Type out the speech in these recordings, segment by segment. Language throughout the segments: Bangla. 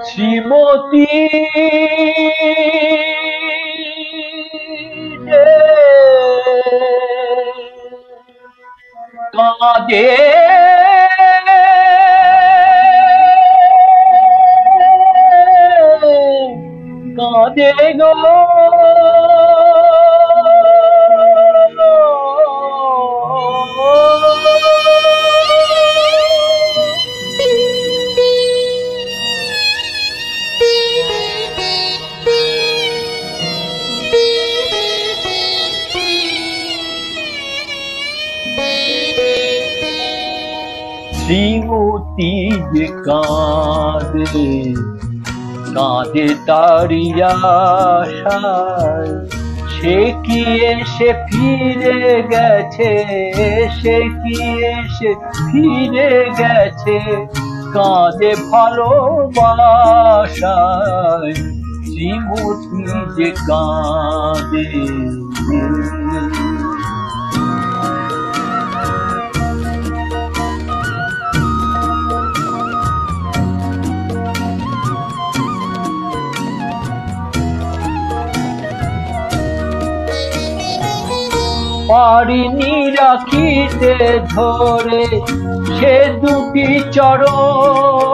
শ্রীমতী কাঁদে কাঁদে গো শ্রীমতী যে কাঁদে কাঁদে তারি আশায়, সে কি এসে ফিরে গেছে, সে কি এসে ফিরে গেছে, কাঁদে ভালোবাসায়। শ্রীমতী যে কাঁদে পারিনি রাখিতে ধরে সে দুটি চরণ,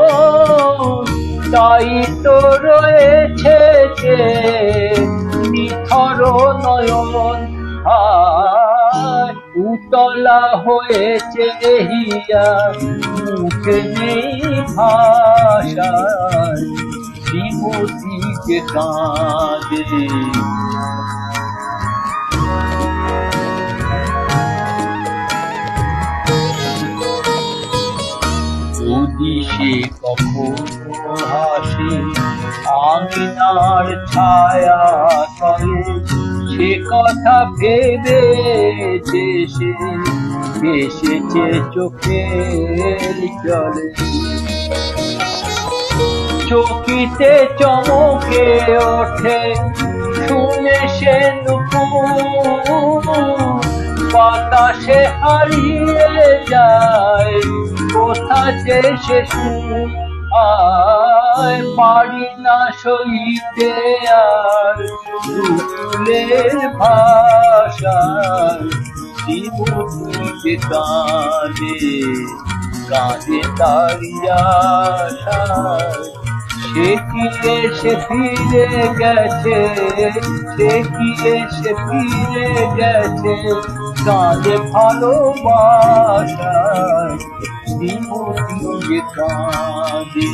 তাই তো রয়েছে যে নিথর নয়ন। উতলা হয়েছে হিয়া, মুখে নেই ভাষা। শ্রীমতী যে কাঁদে যদি সে কখনো হাসে আঙিনার ছায়া তলে, সে কথা ভেবে দেশে এসেছে চোখের জলে। চকিতে চমকে ওঠে শুনে সে নুপুর, বাতাসে হারিয়ে যায় কোথা যে সে সুর। আয় পারি না সইতে আর ফুলের ভাষায়। শ্রীমতী যে কাঁদে কাঁদে তারি আশায়, সে কি এসে ফিরে গেছে, সে কি এসে ফিরে গেছে, কাঁদে ভালোবাসায়। শ্রীমতী যে কাঁদে।